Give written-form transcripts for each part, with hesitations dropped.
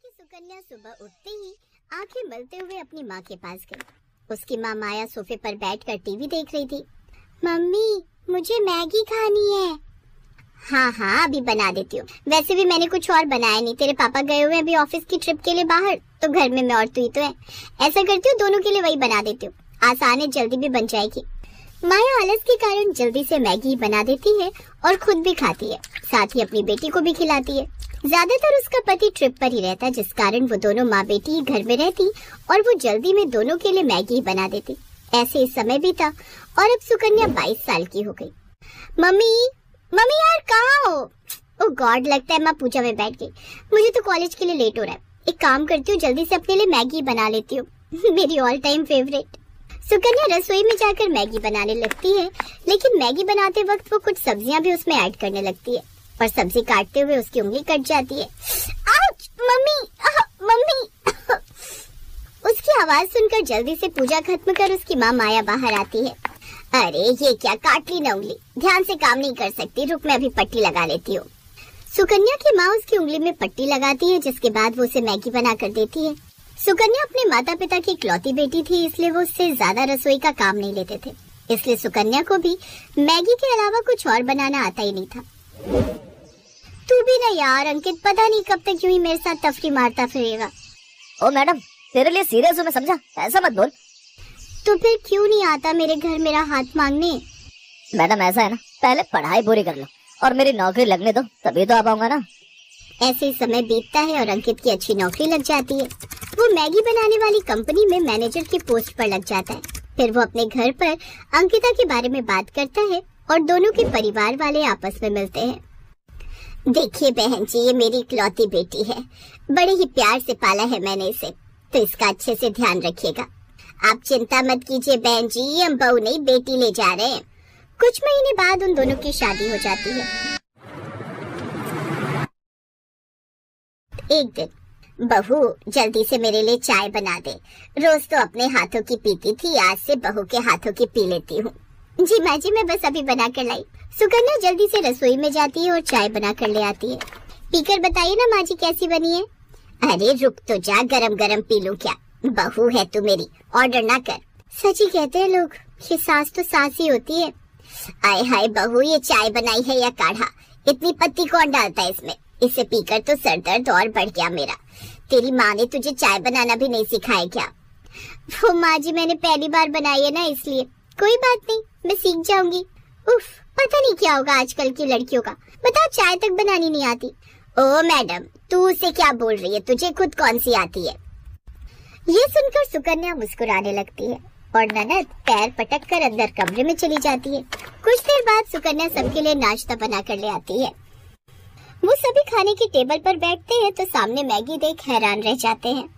कि सुकन्या सुबह उठते ही आंखें मलते हुए अपनी माँ के पास गई। उसकी माँ माया सोफे पर बैठकर टीवी देख रही थी। मम्मी, मुझे मैगी खानी है। हाँ हाँ, अभी बना देती हूँ। वैसे भी मैंने कुछ और बनाया नहीं, तेरे पापा गए हुए अभी ऑफिस की ट्रिप के लिए बाहर, तो घर में मैं और तू ही तो है। ऐसा करती हूँ, दोनों के लिए वही बना देती हूँ, आसान है, जल्दी भी बन जाएगी। माया आलस के कारण जल्दी से मैगी बना देती है और खुद भी खाती है, साथ ही अपनी बेटी को भी खिलाती है। ज्यादातर उसका पति ट्रिप पर ही रहता, जिस कारण वो दोनों माँ बेटी ही घर में रहती और वो जल्दी में दोनों के लिए मैगी बना देती। ऐसे ही समय बीता और अब सुकन्या 22 साल की हो गई। मम्मी मम्मी यार, कहाँ हो? ओह गॉड, लगता है माँ पूजा में बैठ गई। मुझे तो कॉलेज के लिए लेट हो रहा है। एक काम करती हूँ, जल्दी से अपने लिए मैगी बना लेती हूँ। मेरी ऑल टाइम फेवरेट। सुकन्या रसोई में जाकर मैगी बनाने लगती है, लेकिन मैगी बनाते वक्त वो कुछ सब्जियां भी उसमें ऐड करने लगती है और सब्जी काटते हुए उसकी उंगली कट जाती है। आउच! Mummy, mummy! उसकी आवाज सुनकर जल्दी से पूजा खत्म कर उसकी माँ माया बाहर आती है। अरे ये क्या, काट ली ना उंगली, ध्यान से काम नहीं कर सकती, रुक मैं अभी पट्टी लगा लेती हूँ। सुकन्या की माँ उसकी उंगली में पट्टी लगाती है, जिसके बाद वो उसे मैगी बना कर देती है। सुकन्या अपने माता पिता की इकलौती बेटी थी, इसलिए वो उससे ज्यादा रसोई का काम नहीं लेते थे, इसलिए सुकन्या को भी मैगी के अलावा कुछ और बनाना आता ही नहीं था। तू भी ना यार अंकित, पता नहीं कब तक यूं ही मेरे साथ तफरी मारता फिरेगा। ओ मैडम, तेरे लिए सीरियस हूँ मैं, समझा? ऐसा मत बोल। तो फिर क्यों नहीं आता मेरे घर मेरा हाथ मांगने? मैडम ऐसा है ना, पहले पढ़ाई पूरी कर लो और मेरी नौकरी लगने दो, तभी तो आ पाऊंगा ना। ऐसे ही समय बीतता है और अंकित की अच्छी नौकरी लग जाती है। वो मैगी बनाने वाली कंपनी में मैनेजर की पोस्ट पर लग जाता है। फिर वो अपने घर पर अंकिता के बारे में बात करता है और दोनों के परिवार वाले आपस में मिलते हैं। देखिए बहन जी, ये मेरी इकलौती बेटी है, बड़े ही प्यार से पाला है मैंने इसे, तो इसका अच्छे से ध्यान रखिएगा। आप चिंता मत कीजिए बहन जी, हम बहू नहीं बेटी ले जा रहे हैं। कुछ महीने बाद उन दोनों की शादी हो जाती है। एक दिन, बहू जल्दी से मेरे लिए चाय बना दे, रोज तो अपने हाथों की पीती थी, आज से बहू के हाथों की पी लेती हूँ। जी माँ जी, मैं बस अभी बना कर लाई। सुकन्या जल्दी से रसोई में जाती है और चाय बना कर ले आती है। पीकर बताइए ना माँ जी कैसी बनी है। अरे रुक तो जा, गरम गरम पी लूं क्या, बहू है तू मेरी, ऑर्डर ना कर। सच्ची कहते हैं लोग, ये सास तो सास ही होती है। आय हाय बहू, ये चाय बनाई है या काढ़ा, इतनी पत्ती कौन डालता है इसमें? इसे पीकर तो सर दर्द और बढ़ गया मेरा। तेरी माँ ने तुझे चाय बनाना भी नहीं सिखाया क्या? वो माँ जी, मैंने पहली बार बनाई है ना, इसलिए। कोई बात नहीं, मैं सीख जाऊंगी। उफ, पता नहीं क्या होगा आजकल की लड़कियों का, बताओ चाय तक बनानी नहीं आती। ओ मैडम, तू उसे क्या बोल रही है, तुझे खुद कौन सी आती है? ये सुनकर सुकन्या मुस्कुराने लगती है और ननद पैर पटक कर अंदर कमरे में चली जाती है। कुछ देर बाद सुकन्या सबके लिए नाश्ता बना कर ले आती है। वो सभी खाने की टेबल पर बैठते हैं तो सामने मैगी देख हैरान रह जाते हैं।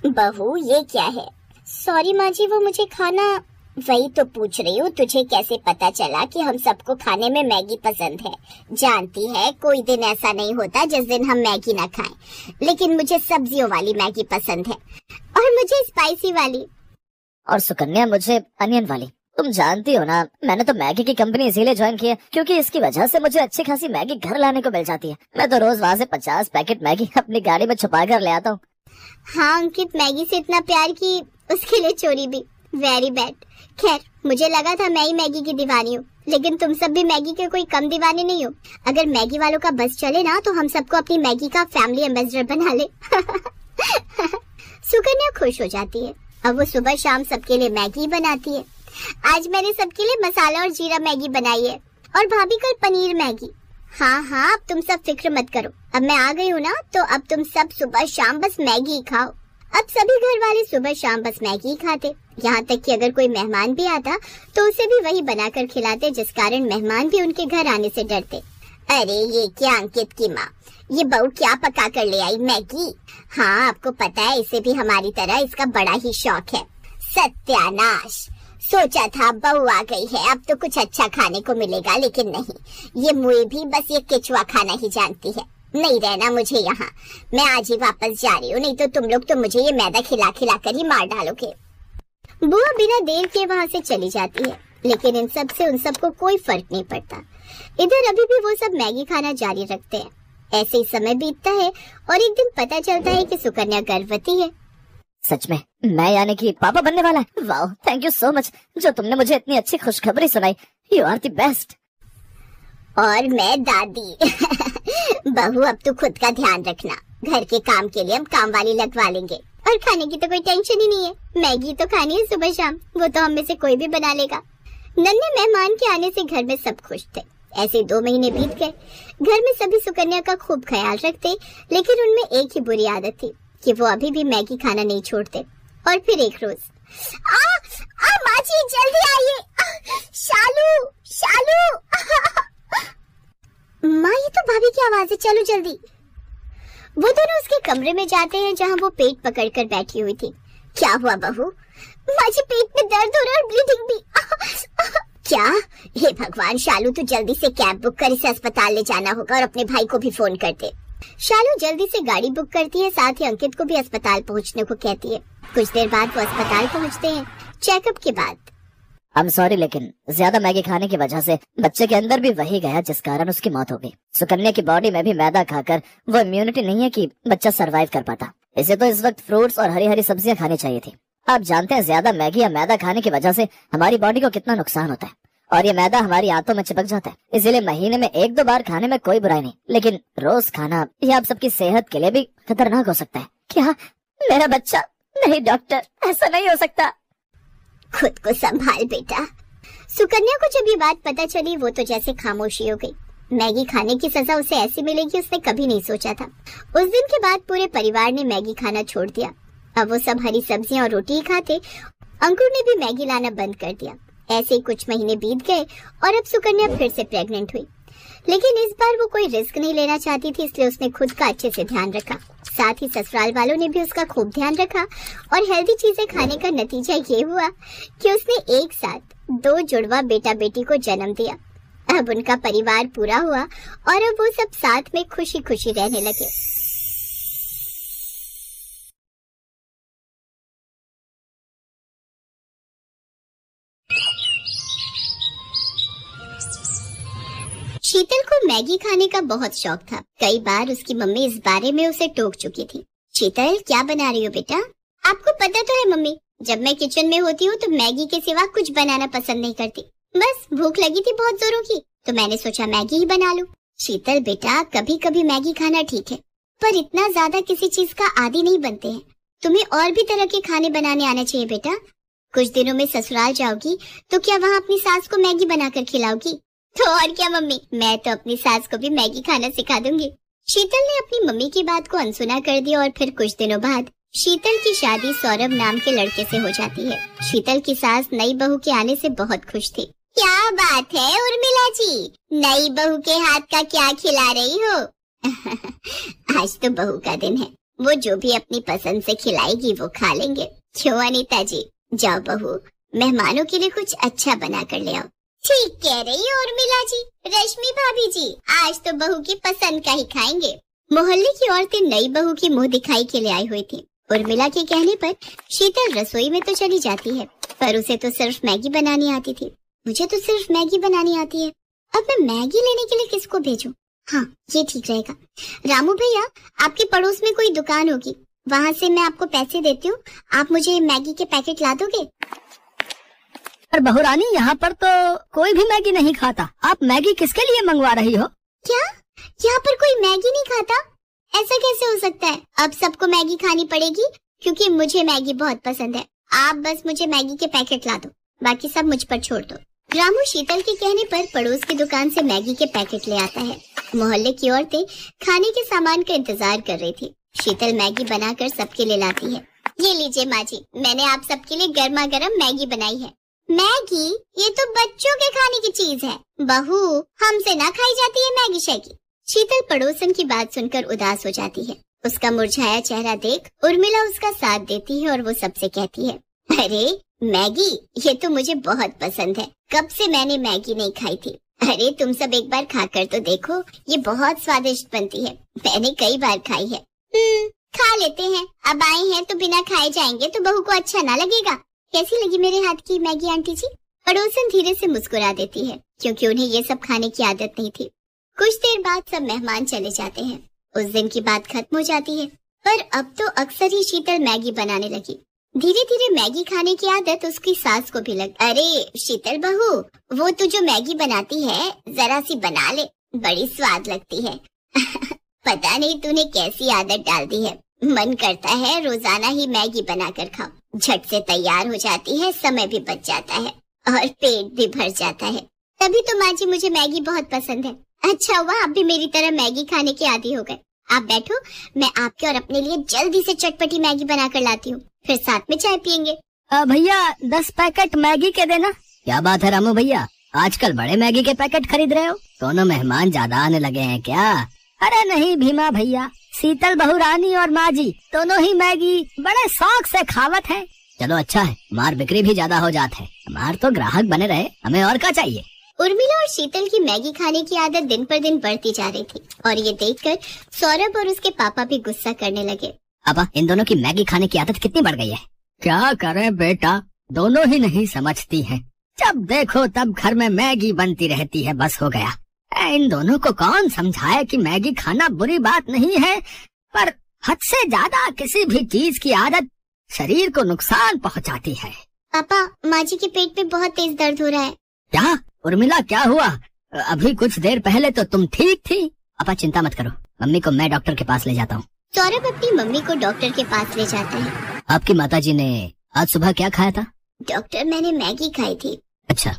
बहू ये क्या है? सॉरी माँ जी, वो मुझे खाना। वही तो पूछ रही हूँ, तुझे कैसे पता चला कि हम सबको खाने में मैगी पसंद है? जानती है कोई दिन ऐसा नहीं होता जिस दिन हम मैगी ना खाएं, लेकिन मुझे सब्जियों वाली मैगी पसंद है और मुझे स्पाइसी वाली। और सुकन्या मुझे अनियन वाली। तुम जानती हो ना, मैंने तो मैगी की कंपनी इसीलिए ज्वाइन की है क्योंकि इसकी वजह से मुझे अच्छी खासी मैगी घर लाने को मिल जाती है। मैं तो रोज वहाँ से 50 पैकेट मैगी अपनी गाड़ी में छुपा कर ले आता हूँ। हाँ अंकित, मैगी से इतना प्यार की उसके लिए चोरी भी, वेरी बैड। खैर, मुझे लगा था मैं ही मैगी की दीवानी हूँ, लेकिन तुम सब भी मैगी के कोई कम दीवाने नहीं हो। अगर मैगी वालों का बस चले ना तो हम सबको अपनी मैगी का फैमिली एम्बेसडर बना ले। सुकन्या खुश हो जाती है। अब वो सुबह शाम सबके लिए मैगी बनाती है। आज मैंने सबके लिए मसाला और जीरा मैगी बनाई है और भाभी कल पनीर मैगी। हाँ हाँ, अब तुम सब फिक्र मत करो, अब मैं आ गई हूँ ना, तो अब तुम सब सुबह शाम बस मैगी खाओ। अब सभी घर वाले सुबह शाम बस मैगी खाते, यहाँ तक कि अगर कोई मेहमान भी आता तो उसे भी वही बनाकर खिलाते, जिस कारण मेहमान भी उनके घर आने से डरते। अरे ये क्या अंकित की माँ, ये बहू क्या पका कर ले आई, मैगी? हाँ आपको पता है, इसे भी हमारी तरह इसका बड़ा ही शौक है। सत्यानाश, सोचा था बहू आ गई है अब तो कुछ अच्छा खाने को मिलेगा, लेकिन नहीं, ये मुई भी बस ये केचुआ खाना ही जानती है। नहीं रहना मुझे यहाँ, मैं आज ही वापस जा रही हूँ, नहीं तो तुम लोग तो मुझे ये मैदा खिला खिला कर ही मार डालोगे। बुआ बिना देर के वहाँ से चली जाती है, लेकिन इन सब से उन सबको कोई फर्क नहीं पड़ता। इधर अभी भी वो सब मैगी खाना जारी रखते हैं। ऐसे ही समय बीतता है और एक दिन पता चलता है कि सुकन्या गर्भवती है। सच में मैं यानी कि पापा बनने वाला है। Wow, thank you so much जो तुमने मुझे इतनी अच्छी खुशखबरी सुनाई। You are the best. और मैं दादी। बहू अब तू खुद का ध्यान रखना, घर के काम के लिए हम काम वाली लगवा लेंगे और खाने की तो कोई टेंशन ही नहीं है। मैगी तो खानी है सुबह शाम, वो तो हम में से कोई भी बना लेगा। नन्हे मेहमान के आने से घर में सब खुश थे। ऐसे 2 महीने बीत गए। घर में सभी सुकन्या का खूब ख्याल रखते, लेकिन उनमें एक ही बुरी आदत थी कि वो अभी भी मैगी खाना नहीं छोड़ते। और फिर एक रोज माँ जी जल्दी आइए, शालू शालू। माँ ये तो भाभी की आवाज है, चलो जल्दी। वो दोनों उसके कमरे में जाते हैं जहाँ वो पेट पकड़कर बैठी हुई थी। क्या हुआ बहू? माँ जी पेट में दर्द हो रहा है और ब्लीडिंग भी। क्या? हे भगवान शालू, तू जल्दी से कैब बुक कर, इसे अस्पताल ले जाना होगा और अपने भाई को भी फोन कर दे। शालू जल्दी से गाड़ी बुक करती है, साथ ही अंकित को भी अस्पताल पहुंचने को कहती है। कुछ देर बाद वो अस्पताल पहुंचते हैं। चेकअप के बाद आई एम सॉरी, लेकिन ज्यादा मैगी खाने की वजह से बच्चे के अंदर भी वही गया जिस कारण उसकी मौत हो गई। सुकन्या की बॉडी में भी मैदा खाकर वो इम्यूनिटी नहीं है कि बच्चा सरवाइव कर पाता। इसे तो इस वक्त फ्रूट्स और हरी हरी सब्जियां खानी चाहिए थी। आप जानते हैं ज्यादा मैगी या मैदा खाने की वजह से हमारी बॉडी को कितना नुकसान होता है, और ये मैदा हमारी आंतों में चिपक जाता है। इसीलिए महीने में 1-2 बार खाने में कोई बुराई नहीं, लेकिन रोज खाना ये आप सबकी सेहत के लिए भी खतरनाक हो सकता है। क्या मेरा बच्चा? नहीं डॉक्टर, ऐसा नहीं हो सकता। खुद को संभाल बेटा। सुकन्या को जब ये बात पता चली वो तो जैसे खामोशी हो गई। मैगी खाने की सजा उसे ऐसी मिलेगी उसने कभी नहीं सोचा था। उस दिन के बाद पूरे परिवार ने मैगी खाना छोड़ दिया। अब वो सब हरी सब्जियां और रोटी ही खाते। अंकुर ने भी मैगी लाना बंद कर दिया। ऐसे ही कुछ महीने बीत गए और अब सुकन्या फिर से प्रेग्नेंट हुई, लेकिन इस बार वो कोई रिस्क नहीं लेना चाहती थी, इसलिए उसने खुद का अच्छे से ध्यान रखा। साथ ही ससुराल वालों ने भी उसका खूब ध्यान रखा और हेल्दी चीजें खाने का नतीजा ये हुआ कि उसने एक साथ 2 जुड़वा बेटा बेटी को जन्म दिया। अब उनका परिवार पूरा हुआ और अब वो सब साथ में खुशी खुशी रहने लगे। शीतल को मैगी खाने का बहुत शौक था। कई बार उसकी मम्मी इस बारे में उसे टोक चुकी थी। शीतल क्या बना रही हो बेटा? आपको पता तो है मम्मी, जब मैं किचन में होती हूँ तो मैगी के सिवा कुछ बनाना पसंद नहीं करती। बस भूख लगी थी बहुत जोरों की, तो मैंने सोचा मैगी ही बना लूं। शीतल बेटा, कभी कभी मैगी खाना ठीक है, पर इतना ज्यादा किसी चीज का आदी नहीं बनते हैं। तुम्हें और भी तरह के खाने बनाने आना चाहिए बेटा। कुछ दिनों में ससुराल जाओगी तो क्या वहाँ अपनी सास को मैगी बनाकर खिलाओगी? तो और क्या मम्मी, मैं तो अपनी सास को भी मैगी खाना सिखा दूंगी। शीतल ने अपनी मम्मी की बात को अनसुना कर दिया और फिर कुछ दिनों बाद शीतल की शादी सौरभ नाम के लड़के से हो जाती है। शीतल की सास नई बहू के आने से बहुत खुश थी। क्या बात है उर्मिला जी, नई बहू के हाथ का क्या खिला रही हो? आज तो बहू का दिन है, वो जो भी अपनी पसंद से खिलाएगी वो खा लेंगे। क्यों अनीता जी? जाओ बहू, मेहमानों के लिए कुछ अच्छा बना कर ले आओ। ठीक कह रही है उर्मिला जी। रश्मि भाभी जी, आज तो बहू की पसंद का ही खाएंगे। मोहल्ले की औरतें नई बहू की मुंह दिखाई के लिए आई हुई थी। उर्मिला के कहने पर शीतल रसोई में तो चली जाती है, पर उसे तो सिर्फ मैगी बनानी आती थी। मुझे तो सिर्फ मैगी बनानी आती है, अब मैं मैगी लेने के लिए किसको भेजूं? हाँ, ये ठीक रहेगा। रामू भैया, आपके पड़ोस में कोई दुकान होगी, वहाँ से मैं आपको पैसे देती हूँ, आप मुझे मैगी के पैकेट ला दोगे? पर बहुरानी, यहाँ पर तो कोई भी मैगी नहीं खाता। आप मैगी किसके लिए मंगवा रही हो? क्या यहाँ पर कोई मैगी नहीं खाता? ऐसा कैसे हो सकता है? अब सबको मैगी खानी पड़ेगी क्योंकि मुझे मैगी बहुत पसंद है। आप बस मुझे मैगी के पैकेट ला दो, बाकी सब मुझ पर छोड़ दो। रामू शीतल के कहने पर पड़ोस की दुकान से मैगी के पैकेट ले आता है। मोहल्ले की औरतें खाने के सामान का इंतजार कर रही थी। शीतल मैगी बनाकर सबके लिए लाती है। ये लीजिए माँ जी, मैंने आप सबके लिए गर्मा गर्म मैगी बनाई है। मैगी? ये तो बच्चों के खाने की चीज है बहू, हमसे ना खाई जाती है मैगी शैगी। शीतल पड़ोसन की बात सुनकर उदास हो जाती है। उसका मुरझाया चेहरा देख उर्मिला उसका साथ देती है और वो सबसे कहती है, अरे मैगी, ये तो मुझे बहुत पसंद है, कब से मैंने मैगी नहीं खाई थी। अरे तुम सब एक बार खाकर तो देखो, ये बहुत स्वादिष्ट बनती है, मैंने कई बार खाई है। खा लेते हैं, अब आए हैं तो बिना खाए जाएंगे तो बहू को अच्छा ना लगेगा। कैसी लगी मेरे हाथ की मैगी आंटी जी? पड़ोसन धीरे से मुस्कुरा देती है क्योंकि उन्हें ये सब खाने की आदत नहीं थी। कुछ देर बाद सब मेहमान चले जाते हैं। उस दिन की बात खत्म हो जाती है, पर अब तो अक्सर ही शीतल मैगी बनाने लगी। धीरे धीरे मैगी खाने की आदत उसकी सास को भी लगी। अरे शीतल बहू, वो तू जो मैगी बनाती है जरा सी बना ले, बड़ी स्वाद लगती है। पता नहीं तूने कैसी आदत डाल दी है, मन करता है रोजाना ही मैगी बनाकर खाओ। झट से तैयार हो जाती है, समय भी बच जाता है और पेट भी भर जाता है। तभी तो माँ जी मुझे मैगी बहुत पसंद है। अच्छा हुआ आप भी मेरी तरह मैगी खाने के आदी हो गए। आप बैठो, मैं आपके और अपने लिए जल्दी से चटपटी मैगी बनाकर लाती हूँ, फिर साथ में चाय पियेंगे। भैया 10 पैकेट मैगी के देना। क्या बात है रामू भैया, आजकल बड़े मैगी के पैकेट खरीद रहे हो? दोनों मेहमान ज्यादा आने लगे हैं क्या? अरे नहीं भीमा भैया, शीतल बहुरानी और माँ जी दोनों ही मैगी बड़े शौक से खावत हैं। चलो अच्छा है, हमार बिक्री भी ज्यादा हो जात है, हमार तो ग्राहक बने रहे, हमें और क्या चाहिए। उर्मिला और शीतल की मैगी खाने की आदत दिन पर दिन बढ़ती जा रही थी और ये देखकर सौरभ और उसके पापा भी गुस्सा करने लगे। पापा, इन दोनों की मैगी खाने की आदत कितनी बढ़ गई है। क्या करें बेटा, दोनों ही नहीं समझती हैं। जब देखो तब घर में मैगी बनती रहती है, बस हो गया। इन दोनों को कौन समझाए कि मैगी खाना बुरी बात नहीं है, पर हद से ज्यादा किसी भी चीज की आदत शरीर को नुकसान पहुंचाती है। पापा, माँ जी के पेट में बहुत तेज दर्द हो रहा है। क्या उर्मिला, क्या हुआ? अभी कुछ देर पहले तो तुम ठीक थी। पापा चिंता मत करो, मम्मी को मैं डॉक्टर के पास ले जाता हूँ। सौरभ अपनी मम्मी को डॉक्टर के पास ले जाता है। आपकी माताजी ने आज सुबह क्या खाया था? डॉक्टर, मैंने मैगी खाई थी। अच्छा,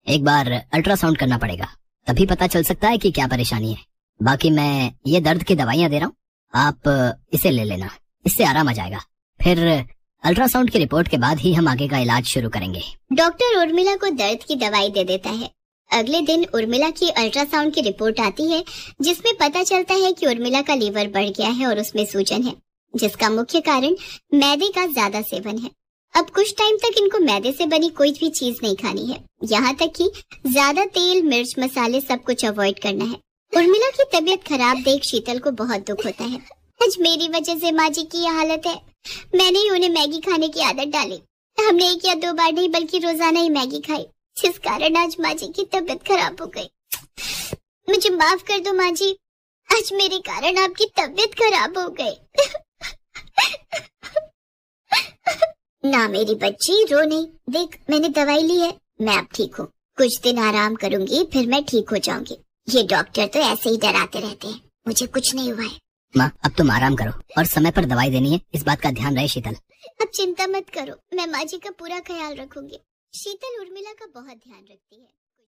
एक बार अल्ट्रासाउंड करना पड़ेगा, तभी पता चल सकता है कि क्या परेशानी है। बाकी मैं ये दर्द की दवाइयाँ दे रहा हूँ, आप इसे ले लेना, इससे आराम आ जाएगा। फिर अल्ट्रासाउंड की रिपोर्ट के बाद ही हम आगे का इलाज शुरू करेंगे। डॉक्टर उर्मिला को दर्द की दवाई दे देता है। अगले दिन उर्मिला की अल्ट्रासाउंड की रिपोर्ट आती है, जिसमें पता चलता है कि उर्मिला का लीवर बढ़ गया है और उसमें सूजन है, जिसका मुख्य कारण मैदे का ज्यादा सेवन है। अब कुछ टाइम तक इनको मैदे से बनी कोई भी चीज नहीं खानी है, यहाँ तक कि ज्यादा तेल, मिर्च, मसाले सब कुछ अवॉइड करना है। उर्मिला की तबीयत खराब देख शीतल को बहुत दुख होता है। आज मेरी वजह से माँ जी की यह हालत है, मैंने ही उन्हें मैगी खाने की आदत डाली। हमने 1 या 2 बार नहीं बल्कि रोजाना ही मैगी खाई, जिस कारण आज माँ जी की तबीयत खराब हो गई। मुझे माफ कर दो माँ जी, आज मेरे कारण आपकी तबीयत खराब हो गई। ना मेरी बच्ची, रो नहीं, देख मैंने दवाई ली है, मैं अब ठीक हूँ। कुछ दिन आराम करूंगी, फिर मैं ठीक हो जाऊंगी। ये डॉक्टर तो ऐसे ही डराते रहते हैं, मुझे कुछ नहीं हुआ है। माँ, अब तुम आराम करो और समय पर दवाई देनी है, इस बात का ध्यान रहे शीतल। अब चिंता मत करो, मैं माँ जी का पूरा ख्याल रखूंगी। शीतल उर्मिला का बहुत ध्यान रखती है।